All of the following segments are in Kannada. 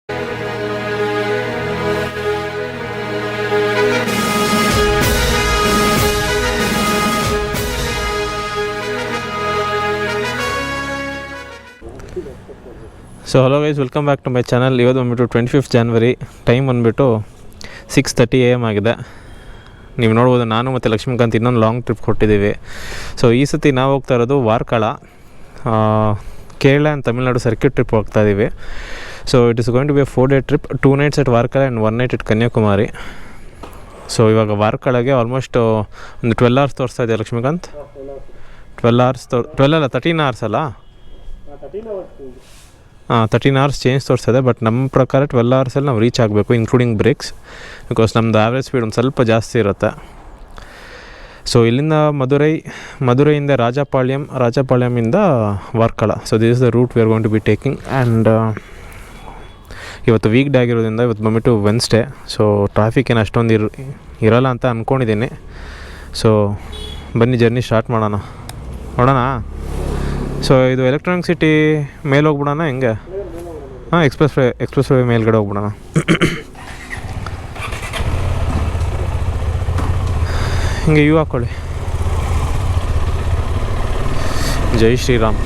So hello guys, welcome back to my channel. ಇವತ್ತು ಬಂದುಬಿಟ್ಟು 25th January, ಟೈಮ್ ಬಂದುಬಿಟ್ಟು 6:30 AM ಆಗಿದೆ. ನೀವು ನೋಡ್ಬೋದು, ನಾನು ಮತ್ತು ಲಕ್ಷ್ಮೀಕಾಂತ್ ಇನ್ನೊಂದು ಲಾಂಗ್ ಟ್ರಿಪ್ ಕೊಟ್ಟಿದ್ದೀವಿ. ಸೊ ಈ ಸತಿ ನಾವು ಹೋಗ್ತಾ ಇರೋದು Varkala, Kerala and Tamil Nadu circuit trip ಹೋಗ್ತಾ ಇದ್ದೀವಿ. So it is going to be 4-day trip, 2 nights at Varkala and 1 night at Kanyakumari. So ಇವಾಗ ವಾರ್ಕಳಗೆ ಆಲ್ಮೋಸ್ಟ್ ಒಂದು 12 hours ತೋರಿಸ್ತಾ ಇದೆ ಲಕ್ಷ್ಮೀಕಾಂತ್. 13 hours ಅಲ್ಲ? 13 hours ಚೇಂಜ್ ತೋರಿಸ್ತದೆ. ಬಟ್ ನಮ್ಮ ಪ್ರಕಾರ 12 hoursಲ್ಲಿ ನಾವು ರೀಚ್ ಆಗಬೇಕು, ಇನ್ಕ್ಲೂಡಿಂಗ್ ಬ್ರೇಕ್ಸ್, ಬಿಕಾಸ್ ನಮ್ಮದು ಆ್ಯಾವ್ರೇಜ್ ಸ್ಪೀಡ್ ಒಂದು ಸ್ವಲ್ಪ ಜಾಸ್ತಿ ಇರುತ್ತೆ. ಸೊ ಇಲ್ಲಿಂದ ಮಧುರೈಯಿಂದ ರಾಜಪಾಳ್ಯಮಿಂದ Varkala. So this is the route we are going to be taking. And ಇವತ್ತು ವೀಕ್ ಡೇ ಆಗಿರೋದ್ರಿಂದ ಇವತ್ತು ಬಂದುಬಿಟ್ಟು ವೆನ್ಸ್ಡೇ. ಸೊ ಟ್ರಾಫಿಕ್ ಏನು ಅಷ್ಟೊಂದು ಇರೋಲ್ಲ ಅಂತ ಅಂದ್ಕೊಂಡಿದ್ದೀನಿ. ಸೊ ಬನ್ನಿ, ಜರ್ನಿ ಸ್ಟಾರ್ಟ್ ಮಾಡೋಣ, ನೋಡೋಣ. ಸೊ ಇದು ಎಲೆಕ್ಟ್ರಾನಿಕ್ ಸಿಟಿ ಮೇಲೆ ಹೋಗ್ಬಿಡೋಣ, ಹೆಂಗೆ? ಹಾಂ, ಎಕ್ಸ್ಪ್ರೆಸ್ ವೇ ಮೇಲ್ಗಡೆ ಹೋಗ್ಬಿಡೋಣ. ಹಿಂಗೆ ಯೂ ಹಾಕ್ಕೊಳ್ಳಿ. ಜೈ ಶ್ರೀರಾಮ್.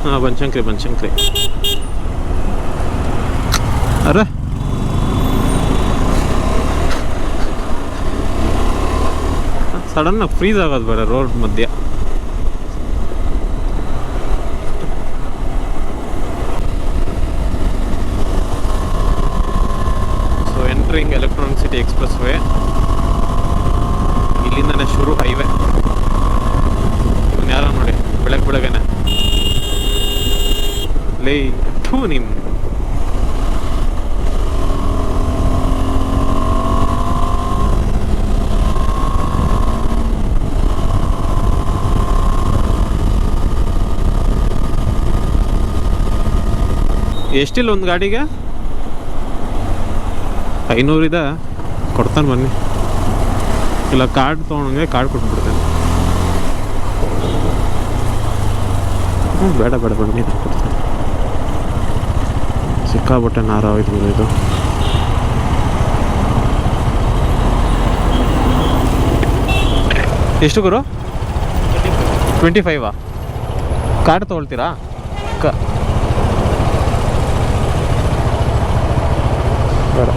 ಹಾಂ, ಬನಶಂಕರಿ. ಅರೆ, ಸಡನ್ನಾಗಿ ಫ್ರೀಸ್ ಆಗೋದು ಬೇಡ ರೋಡ್ ಮಧ್ಯ. So entering Electronic City expressway. ಇಲ್ಲಿಂದನೇ ಶುರು ಹೈವೇ. ಯಾರೋ ನೋಡಿ ಬೆಳಗ್ಗೆನೆ ಲೇ ಥೂ ನಿಮ್ಮ. ಎಷ್ಟಿಲ್ಲ ಒಂದು ಗಾಡಿಗೆ? 500 ಇದೆ. ಕೊಡ್ತಾನೆ ಬನ್ನಿ, ಇಲ್ಲ ಕಾರ್ಡ್ ತೊಗೊಂಡಂಗೆ ಕಾರ್ಡ್ ಕೊಟ್ಬಿಡ್ತೇನೆ. ಬೇಡ ಬನ್ನಿ, ಕೊಡ್ತೇನೆ. ಸಿಕ್ಕಾಬಟ್ಟೆ ನಾರಾಯ್ತು ಇದು. ಎಷ್ಟು ಗುರು? 25 ಕಾರ್ಡ್ ತೊಗೊಳ್ತೀರಾ? ಬೇಡ,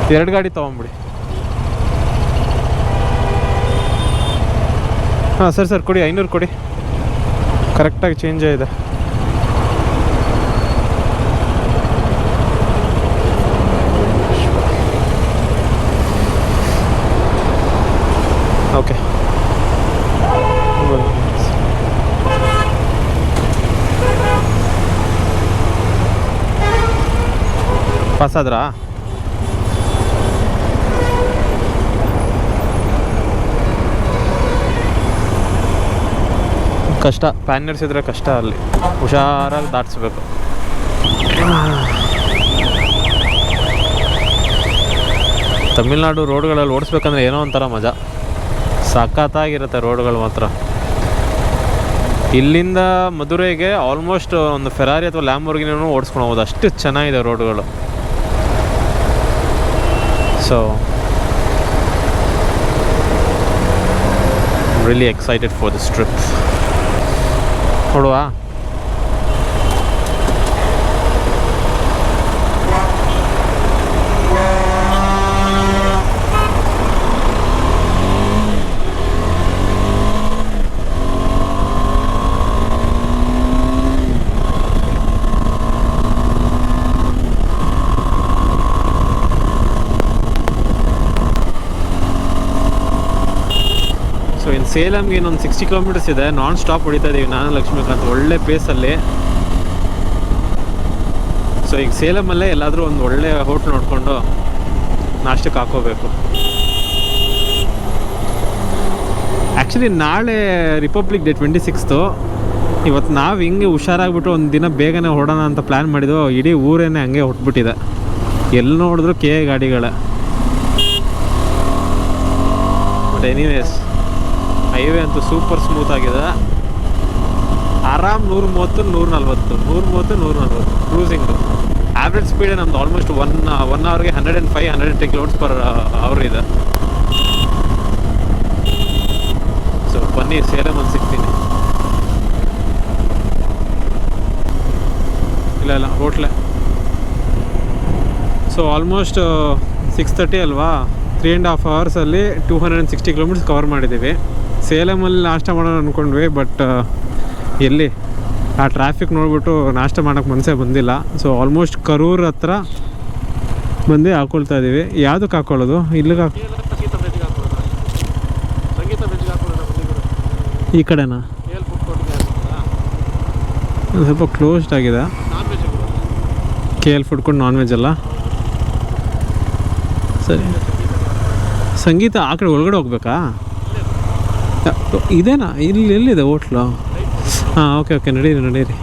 2 ಗಾಡಿ ತೊಗೊಂಬಿಡಿ. ಹಾಂ ಸರ್ ಕೊಡಿ, 500 ಕೊಡಿ. ಕರೆಕ್ಟಾಗಿ ಚೇಂಜ್ ಇದೆ. ಓಕೆ, ಪಾಸ್ ಆದ್ರಾ? ಕಷ್ಟ, ಪ್ಯಾನ್ ಇದ್ರೆ ಕಷ್ಟ. ಅಲ್ಲಿ ಹುಷಾರಾಗಿ ದಾಟಿಸ್ಬೇಕು. ತಮಿಳ್ನಾಡು ರೋಡ್ಗಳಲ್ಲಿ ಓಡಿಸ್ಬೇಕಂದ್ರೆ ಏನೋ ಒಂಥರ ಮಜಾ, ಸಖತ್ತಾಗಿರುತ್ತೆ ರೋಡ್ಗಳು ಮಾತ್ರ. ಇಲ್ಲಿಂದ ಮಧುರೈಗೆ ಆಲ್ಮೋಸ್ಟ್ ಒಂದು ಫೆರಾರಿ ಅಥವಾ ಲ್ಯಾಂಬೋರ್ಗಿನಿನೂ ಓಡಿಸ್ಕೊಂಡು ಹೋಗೋದು, ಅಷ್ಟು ಚೆನ್ನಾಗಿದೆ ರೋಡ್ಗಳು. So really excited for this trip. ನೋಡುವ. ಸೊ ಇನ್ನು ಸೇಲಮ್ಗೆ ಇನ್ನೊಂದು 60 kilometers ಇದೆ. ನಾನ್ ಸ್ಟಾಪ್ ಹೊಡಿತಾ ಇದ್ದೀವಿ ನಾನು ಲಕ್ಷ್ಮೀಕಾಂತ್, ಒಳ್ಳೆ ಪೇಸಲ್ಲಿ. ಸೊ ಈಗ ಸೇಲಮಲ್ಲೇ ಎಲ್ಲಾದರೂ ಒಂದು ಒಳ್ಳೆ ಹೋಟ್ಲ್ ನೋಡಿಕೊಂಡು ನಾಷ್ಟಕ್ಕೆ ಹಾಕೋಬೇಕು. ಆ್ಯಕ್ಚುಲಿ ನಾಳೆ ರಿಪಬ್ಲಿಕ್ ಡೇ 26th. ಇವತ್ತು ನಾವು ಹಿಂಗೆ ಹುಷಾರಾಗ್ಬಿಟ್ಟು ಒಂದು ದಿನ ಬೇಗನೆ ಹೊಡೋಣ ಅಂತ ಪ್ಲ್ಯಾನ್ ಮಾಡಿದ್ವು, ಇಡೀ ಊರೇನೆ ಹಂಗೆ ಹೊಟ್ಬಿಟ್ಟಿದೆ. ಎಲ್ಲಿ ನೋಡಿದ್ರು ಗಾಡಿಗಳೇ. ಬಟ್ ಎನಿವೇಸ್ ಹೈವೇ ಅಂತೂ ಸೂಪರ್ ಸ್ಮೂತ್ ಆಗಿದೆ. ಆರಾಮ್ 130, 140, 130, 140 ಕ್ರೂಸಿಂಗು. ಆವ್ರೇಜ್ ಸ್ಪೀಡೇ ನಮ್ದು ಆಲ್ಮೋಸ್ಟ್ ಒನ್ ಅವರ್ಗೆ 105, 110 km/h ಇದೆ. ಸೊ ಬನ್ನಿ ಸೇಲಂ ಒಂದು ಸಿಗ್ತೀನಿ. ಇಲ್ಲ ಹೋಟ್ಲೆ. ಸೊ ಆಲ್ಮೋಸ್ಟ್ 6:30 ಅಲ್ವಾ, 3.5 hours 260 km ಕವರ್ ಮಾಡಿದ್ದೀವಿ. ಸೇಲಮಲ್ಲಿ ನಾಷ್ಟ ಮಾಡೋಣ ಅಂದ್ಕೊಂಡ್ವಿ, ಬಟ್ ಎಲ್ಲಿ ಆ ಟ್ರಾಫಿಕ್ ನೋಡಿಬಿಟ್ಟು ನಾಷ್ಟ ಮಾಡೋಕ್ಕೆ ಮನಸ್ಸೇ ಬಂದಿಲ್ಲ. ಸೊ ಆಲ್ಮೋಸ್ಟ್ ಕರೂರ್ ಹತ್ರ ಬಂದು ಹಾಕ್ಕೊಳ್ತಾ ಇದ್ದೀವಿ. ಯಾವುದಕ್ಕೆ ಹಾಕ್ಕೊಳ್ಳೋದು? ಇಲ್ಲಿಗೆ ಈ ಕಡೆನಾ? ಸ್ವಲ್ಪ ಕ್ಲೋಸ್ಡ್ ಆಗಿದೆ. KL food court non veg ಅಲ್ಲ? ಸರಿ. ಸಂಗೀತ ಆ ಕಡೆ ಒಳಗಡೆ ಹೋಗ್ಬೇಕಾ? ಇದೇನಾ? ಎಲ್ಲಿದೆ ಹೋಟ್ಲು? ಹಾಂ, ಓಕೆ ನಡೀರಿ.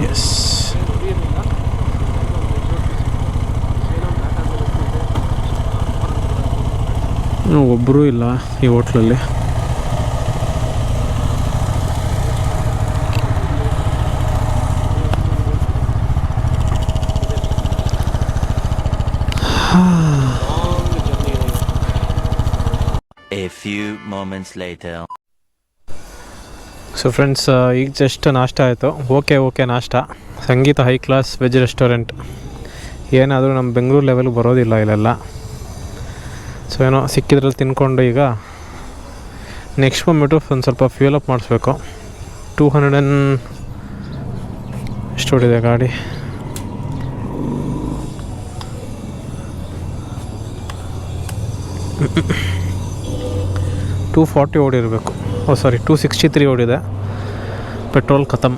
ಎಸ್, ಒಬ್ಬರೂ ಇಲ್ಲ ಈ ಹೋಟ್ಲಲ್ಲಿ. A few moments later. So friends, ಈಗ ಜಸ್ಟ್ ನಾಷ್ಟ ಆಯಿತು. ಓಕೆ ನಾಷ್ಟ. ಸಂಗೀತ ಹೈ ಕ್ಲಾಸ್ ವೆಜ್ ರೆಸ್ಟೋರೆಂಟ್. ಏನಾದರೂ ನಮ್ಮ ಬೆಂಗಳೂರು ಲೆವೆಲ್ಗೆ ಬರೋದಿಲ್ಲ ಇಲ್ಲೆಲ್ಲ. ಸೊ ಏನೋ ಸಿಕ್ಕಿದ್ರಲ್ಲಿ ತಿನ್ಕೊಂಡು ಈಗ ನೆಕ್ಸ್ಟ್ ಬಂದ್ಬಿಟ್ಟು ಒಂದು ಸ್ವಲ್ಪ ಫ್ಯೂಲ್ ಅಪ್ ಮಾಡಿಸ್ಬೇಕು. 200 ಎಷ್ಟು ಹೊಡಿದೆ ಗಾಡಿ? 240 ಓಡಿರಬೇಕು. 263 ಓಡಿದೆ. ಪೆಟ್ರೋಲ್ ಖತಮ್.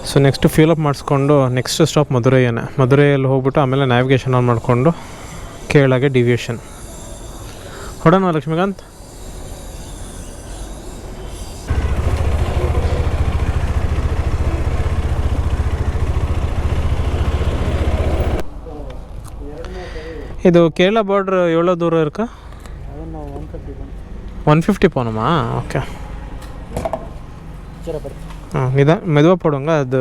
ಸೊ ನೆಕ್ಸ್ಟ್ ಫ್ಯೂಲ್ ಅಪ್ ಮಾಡಿಸ್ಕೊಂಡು ನೆಕ್ಸ್ಟ್ ಸ್ಟಾಪ್ ಮಧುರೈಯಲ್ಲಿ ಹೋಗ್ಬಿಟ್ಟು ಆಮೇಲೆ ನ್ಯಾವಿಗೇಷನ್ ಆನ್ ಮಾಡಿಕೊಂಡು ಕೇರಳಗೆ ಡಿವಿಯೇಷನ್ ಹೊಡೋಣ. ಲಕ್ಷ್ಮೀಕಾಂತ್, ಇದು ಕೇರಳ ಬಾರ್ಡ್ರ್ ಎவ்வளோ ದೂರ இருக்கா? 150 போகணுமா? ஓகே. மெதுவாக போடுங்க. அது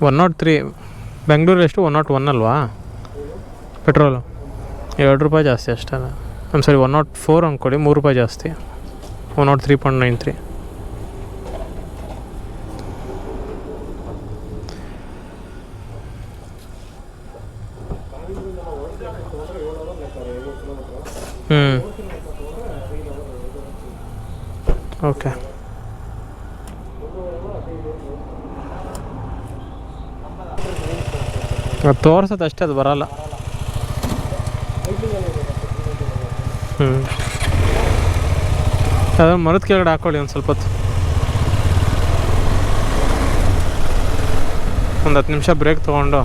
$103. ಬೆಂಗಳೂರು ಎಷ್ಟು? 101 ಅಲ್ವಾ ಪೆಟ್ರೋಲು? ₹2 ಜಾಸ್ತಿ ಅಷ್ಟೇ. 104 ಅಂದ್ಕೊಡಿ, ₹3 ಜಾಸ್ತಿ. 103.93. ಓಕೆ. ಅದು ತೋರ್ಸತ್ತೆ ಅಷ್ಟೇ, ಅದು ಬರಲ್ಲ. ಅದನ್ನು ಮರದ ಕೆಳಗಡೆ ಹಾಕ್ಕೊಳ್ಳಿ ಒಂದು ಸ್ವಲ್ಪ ಹೊತ್ತು. ಒಂದು 10 ನಿಮಿಷ ಬ್ರೇಕ್ ತೊಗೊಂಡು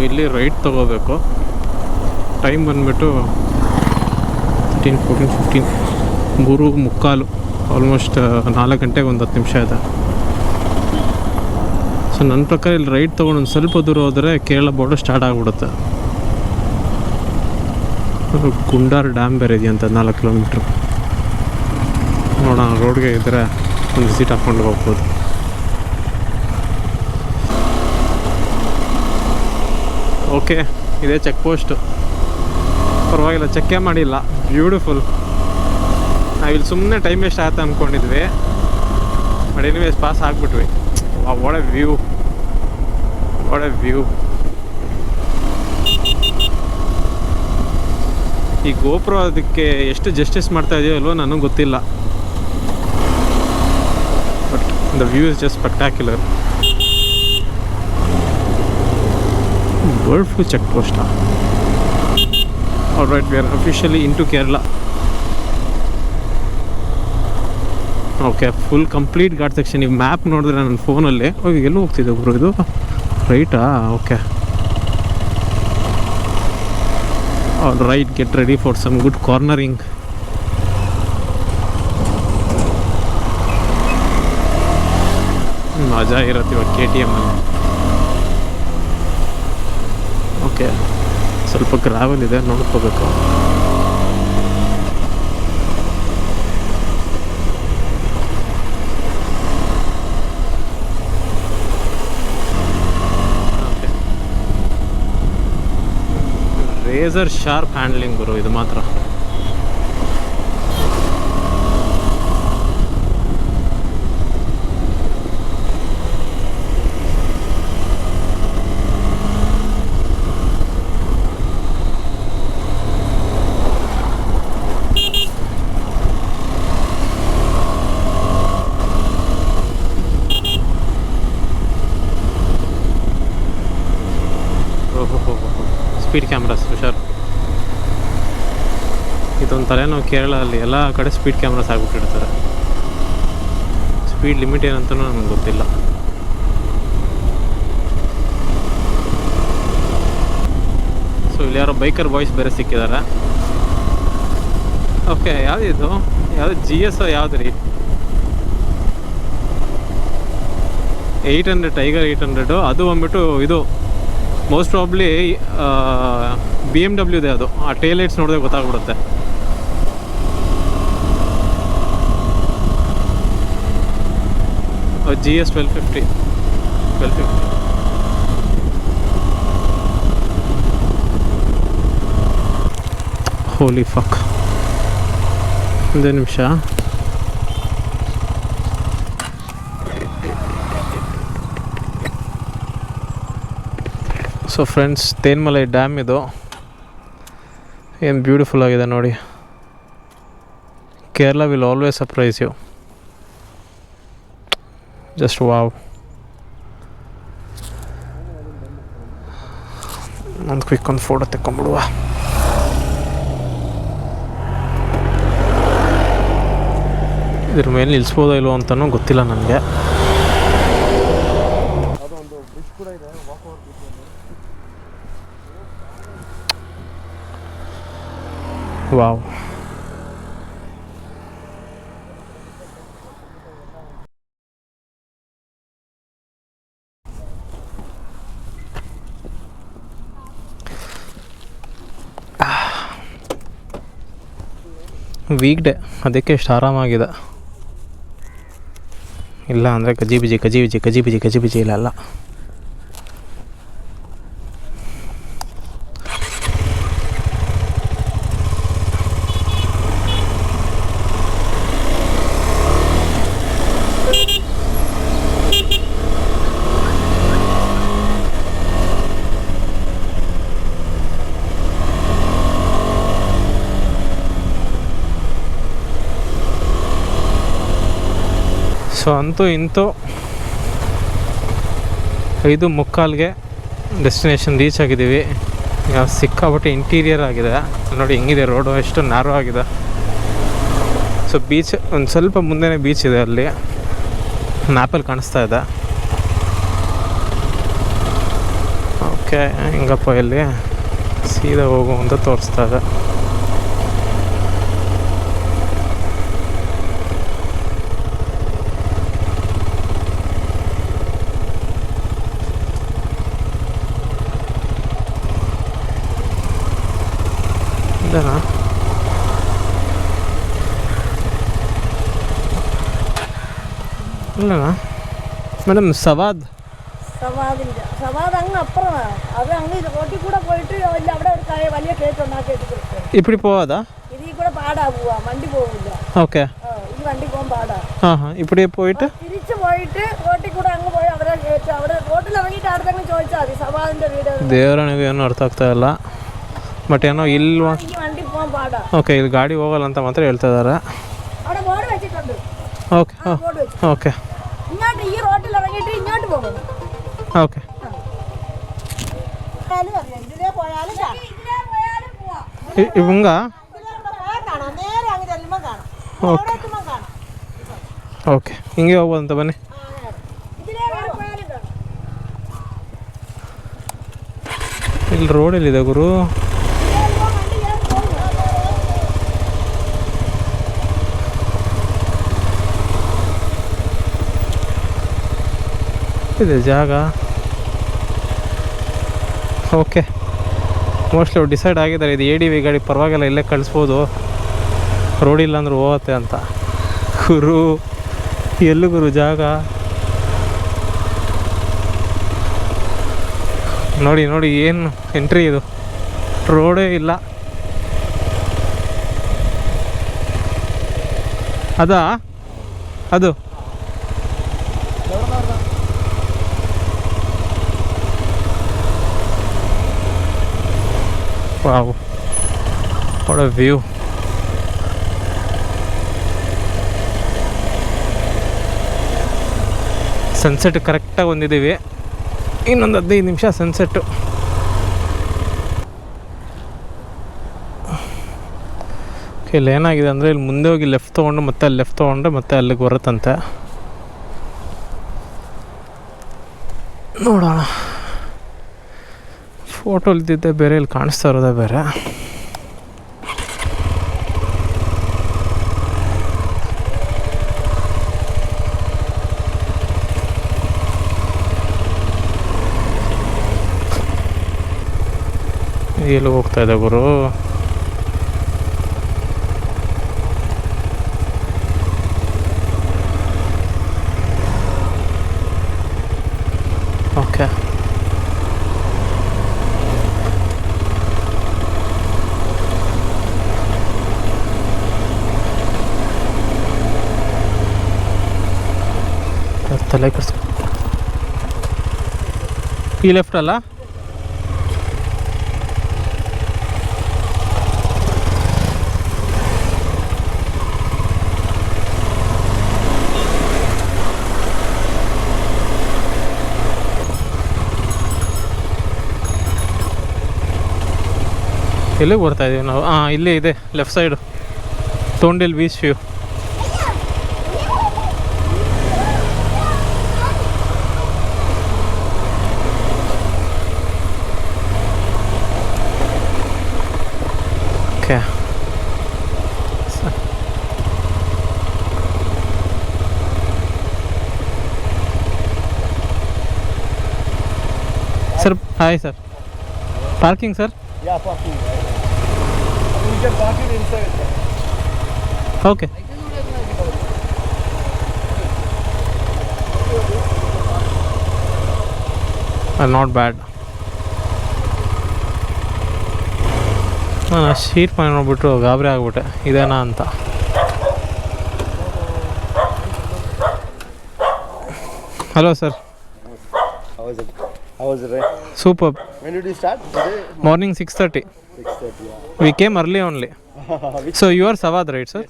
ಇಲ್ಲಿ ರೈಟ್ ತೊಗೋಬೇಕು. ಟೈಮ್ ಬಂದುಬಿಟ್ಟು 13, 14, 15, 3:45. ಆಲ್ಮೋಸ್ಟ್ 4 ಗಂಟೆಗೆ ಒಂದು 10 ನಿಮಿಷ ಇದೆ. ಸೊ ನನ್ನ ಪ್ರಕಾರ ಇಲ್ಲಿ ರೈಟ್ ತೊಗೊಂಡು ಒಂದು ಸ್ವಲ್ಪ ದೂರ ಹೋದರೆ ಕೇರಳ ಬಾರ್ಡರ್ ಸ್ಟಾರ್ಟ್ ಆಗಿಬಿಡುತ್ತೆ. ಗುಂಡಾರ್ ಡ್ಯಾಮ್ ಬೇರೆ ಇದೆಯಂತ 4 ಕಿಲೋಮೀಟ್ರ್. ನೋಡೋಣ, ರೋಡ್ಗೆ ಇದ್ದರೆ ಒಂದು ವಿಸಿಟ್ ಹಾಕ್ಕೊಂಡು ಹೋಗ್ಬೋದು. ಓಕೆ, ಇದೇ ಚೆಕ್ ಪೋಸ್ಟು. ಪರವಾಗಿಲ್ಲ, ಚೆಕ್ಕೇ ಮಾಡಿಲ್ಲ. ಬ್ಯೂಟಿಫುಲ್. ನಾವಿಲ್ಲಿ ಸುಮ್ಮನೆ ಟೈಮ್ ವೇಸ್ಟ್ ಆಯ್ತು ಅಂದ್ಕೊಂಡಿದ್ವಿ, ಬಟ್ ಎನಿವೇಸ್ ಪಾಸ್ ಆಗಿಬಿಟ್ವಿ. ಒಳ್ಳೆ ವ್ಯೂ. What A view. ಈ ಗೋಪುರ ಅದಕ್ಕೆ ಎಷ್ಟು ಜಸ್ಟಿಸ್ ಮಾಡ್ತಾ ಇದೆಯೋ ಅಲ್ವೋ ನನಗೆ ಗೊತ್ತಿಲ್ಲ, but the view is just spectacular. Bird flu check ಪೋಸ್ಟಾ? Alright, we are officially into Kerala. Okay, full complete ghat section. ನೀವು ಮ್ಯಾಪ್ ನೋಡಿದ್ರೆ ನನ್ನ ಫೋನಲ್ಲಿ ಎಲ್ಲೂ ಹೋಗ್ತಿದ್ದೆ ಒಬ್ರು, ಇದು ರೈಟಾ? Okay, all right, get ready for some good cornering. ಮಜಾ ಇರುತ್ತೆ ಇವಾಗ KTM ಅಲ್ಲಿ. ಓಕೆ, ಸ್ವಲ್ಪ ಗ್ರಾವೆಲ್ ಇದೆ, ನೋಡ್ಕೋಬೇಕು. ರೇಸರ್ ಶಾರ್ಪ್ ಹ್ಯಾಂಡ್ಲಿಂಗ್ ಬರೋ ಇದು ಮಾತ್ರ. ಸ್ಪೀಡ್ ಕ್ಯಾಮ್ರಾಸ್ ಹುಷಾರು. ಇದೊಂದು ತಲೆನೋವು ಕೇರಳಲ್ಲಿ, ಎಲ್ಲ ಕಡೆ ಸ್ಪೀಡ್ ಕ್ಯಾಮ್ರಾಸ್ ಆಗಿಬಿಟ್ಟಿರ್ತಾರೆ. ಸ್ಪೀಡ್ ಲಿಮಿಟ್ ಏನಂತನೂ ನನಗೆ ಗೊತ್ತಿಲ್ಲ. ಸೊ ಇಲ್ಲಿ ಯಾರೋ ಬೈಕರ್ ಬಾಯ್ಸ್ ಬೇರೆ ಸಿಕ್ಕಿದ್ದಾರೆ. ಓಕೆ, ಯಾವುದಿದು? ಯಾವುದು GS ಯಾವ್ದು ರೀ? 800 ಟೈಗರ್ 800. ಅದು ಬಂದ್ಬಿಟ್ಟು ಇದು ಮೋಸ್ಟ್ ಪ್ರಾಬ್ಲಿ BMW ಅದು. ಆ ಟೇಲ್ ಲೈಟ್ಸ್ ನೋಡಿದ್ರೆ ಗೊತ್ತಾಗ್ಬಿಡುತ್ತೆ. GS 1250. ಹೋಲಿ ಫಕ್. ಒಂದೇ ನಿಮಿಷ. ಸೊ ಫ್ರೆಂಡ್ಸ್, ತೇನ್ಮಲೈ ಡ್ಯಾಮ್ ಇದು. ಏನು ಬ್ಯೂಟಿಫುಲ್ ಆಗಿದೆ ನೋಡಿ. Kerala will always surprise you. Just wow. ಒಂದು ಕ್ವಿಕ್ ಒಂದು ಫೋಟೋ ತೆಕ್ಕೊಂಬಿಡುವ. ಇದ್ರ ಮೇಲೆ ನಿಲ್ಲಿಸ್ಬೋದೋ ಇಲ್ವೋ ಅಂತಲೂ ಗೊತ್ತಿಲ್ಲ ನನಗೆ. ವಾವ್. ವೀಕ್ ಡೇ, ಅದಕ್ಕೆ ಎಷ್ಟು ಆರಾಮಾಗಿದೆ. ಇಲ್ಲ ಅಂದರೆ ಗಜಿಬಿಜಿ ಇಲ್ಲ. ಸೊ ಅಂತೂ ಇಂತೂ 5:45ಗೆ ಡೆಸ್ಟಿನೇಷನ್ ರೀಚ್ ಆಗಿದ್ದೀವಿ. ಯಾವ ಸಿಕ್ಕಾಪಟ್ಟೆ ಇಂಟೀರಿಯರ್ ಆಗಿದೆ ನೋಡಿ, ಹೆಂಗಿದೆ ರೋಡು, ಎಷ್ಟು ನ್ಯಾರೋ ಆಗಿದೆ. ಸೊ ಬೀಚ್ ಒಂದು ಸ್ವಲ್ಪ ಮುಂದೆನೇ ಬೀಚ್ ಇದೆ, ಅಲ್ಲಿ ಮ್ಯಾಪಲ್ಲಿ ಕಾಣಿಸ್ತಾ ಇದೆ. ಓಕೆ, ಹೆಂಗಪ್ಪ ಇಲ್ಲಿ ಸೀದಾ ಹೋಗು ಅಂತ ತೋರಿಸ್ತಾ ಇದೆ. ಇದೇನಾ? இல்லைண்ணா மேடம் சவாத் சவாதில்லை, சவாது அங்கே அப்புறம் அது அங்கே இது ஓட்டி கூட போயிட்டு இல்லை அப்படியே ஒரு வழியாக கேட்டோம்னா கேட்டுக்கிட்டு இப்படி போகாதா? இது கூட பாடா போவா, வண்டி போகுது. ஓகே, இது வண்டி போகும் பாடா. இப்படியே போயிட்டு തിരിച്ച് പോയിട്ട് ഓട്ടി കൂടെ അങ്ങ് പോയി അവരെ ചോദിച്ചു അവിടെ റോട്ടിൽ ഇറങ്ങിയിട്ട് അവിടെ ചോദിച്ചാൽ മതി സവാദിന്റെ വീട് ದೇವರನಿಗೆ ಏನೂ ಅರ್ಥ ಆಗ್ತಾ ಇಲ್ಲ ಬಟ್ ಏನೋ ಇಲ್ಲಿ ഈ വണ്ടി പോകാൻ പാടാ ಓಕೆ ಇಲ್ಲಿ ಗಾಡಿ ಹೋಗಲ್ಲ ಅಂತ ಮಾತ್ರ ಹೇಳ್ತಾ ಇದ್ದಾರೆ അവിടെ ബോർഡ് വെച്ചിട്ടുണ്ട് ಓಕೆ ബോർഡ് വെച്ചു ಓಕೆ ഇങ്ങോട്ട് ഈ റോട്ടിൽ ഇറങ്ങിയിട്ട് ഇങ്ങോട്ട് പോകും ಓಕೆ ഇതിലേ പോയാലും പോവാം ಇವಂಗ കാണാം നേരെ അങ്ങ് ചെല്ലുമ്പോൾ കാണാം ಓಕೆ ಓಕೆ ಹಿಂಗೆ ಹೋಗ್ಬೋದಂತ ಬನ್ನಿ ഇതിലേ പോയാലും കാണാം ಇಲ್ಲಿ ರೋಡ್ ಎಲ್ಲಿದೆ ಗುರು ಇದೆ ಜಾಗ ಓಕೆ ಮೋಸ್ಟ್ಲಿ ಅವ್ರು ಡಿಸೈಡ್ ಆಗಿದ್ದಾರೆ ಇದು ADV ಗಾಡಿ ಪರವಾಗಿಲ್ಲ ಇಲ್ಲೇ ಕಳಿಸ್ಬೋದು ರೋಡ್ ಇಲ್ಲ ಅಂದ್ರೆ ಹೋಗುತ್ತೆ ಅಂತ ಗುರು ಎಲ್ಲು ಗುರು ಜಾಗ ನೋಡಿ ನೋಡಿ ಏನು ಎಂಟ್ರಿ ಇದು ರೋಡೇ ಇಲ್ಲ ಅದಾ ಅದು wow what a view sunset ಕರೆಕ್ಟಾಗಿ ಬಂದಿದ್ದೀವಿ ಇನ್ನೊಂದು 15 ನಿಮಿಷ ಸನ್ಸೆಟ್ಟು ಇಲ್ಲಿ ಏನಾಗಿದೆ ಅಂದರೆ ಇಲ್ಲಿ ಮುಂದೆ ಹೋಗಿ ಲೆಫ್ಟ್ ತೊಗೊಂಡು ಮತ್ತೆ ಅಲ್ಲಿ ಲೆಫ್ಟ್ ತೊಗೊಂಡ್ರೆ ಮತ್ತೆ ಅಲ್ಲಿಗೆ ಬರುತ್ತಂತೆ ನೋಡೋಣ ಫೋಟೋ ಇಲ್ದಿದ್ದೆ ಬೇರೆ ಇಲ್ಲಿ ಕಾಣಿಸ್ತಾ ಇರೋದೇ ಬೇರೆ ಎಲ್ಲಿ ಹೋಗ್ತಾ ಇದೆ ಗುರು ಓಕೆ ತಲೆ ಕೆಡ್ಸ್ಕೊ ಈ ಲೆಫ್ಟ್ ಅಲ್ಲ ಎಲ್ಲಿಗೆ ಬರ್ತಾ ಇದೀವಿ ನಾವು ಇಲ್ಲೇ ಇದೆ ಲೆಫ್ಟ್ ಸೈಡು ತೋಂಡಿಲ್ beach view okay sir hi sir parking sir Yeah, parking. You can park it inside. Okay not bad ನಾನು ಶೀಟ್ ಮಾಡಿ ನೋಡ್ಬಿಟ್ಟು ಗಾಬರಿ ಆಗ್ಬಿಟ್ಟೆ ಇದೇನಾ ಅಂತ hello sir How was it? Super When did you start? Today? Morning 6:30 6:30. Yeah. We came early only so you are ಸವಾದ್ right sir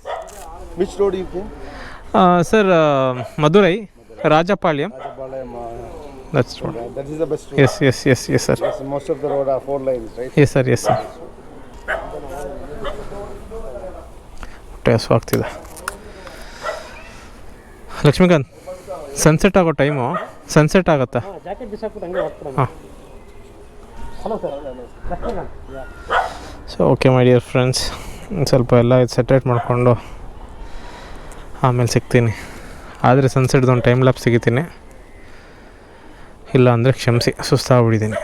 Which road you came? Sir Madurai Rajapalayam Rajapalayam. That's road. That is the best road. Yes, yes, yes, yes, sir. Yes, most of the road are 4 lanes, right? Yes, sir, yes, sir. Taste ಆಗ್ತಿದೆ ಲಕ್ಷ್ಮೀಕಾಂತ್ ಸನ್ಸೆಟ್ ಆಗೋ ಟೈಮು ಸನ್ಸೆಟ್ ಆಗುತ್ತೆ ಹಾಂ so okay my dear friends ಸ್ವಲ್ಪ ಎಲ್ಲ ಇದು ಸೆಟ್ರೇಟ್ ಮಾಡಿಕೊಂಡು ಆಮೇಲೆ ಸಿಗ್ತೀನಿ ಆದರೆ ಸನ್ಸೆಟ್ದೊಂದು ಟೈಮ್ ಲ್ಯಾಪ್ ಸಿಗ್ತೀನಿ ಇಲ್ಲ ಅಂದರೆ ಕ್ಷಮಿಸಿ ಸುಸ್ತಾಗ್ಬಿಟ್ಟಿದ್ದೀನಿ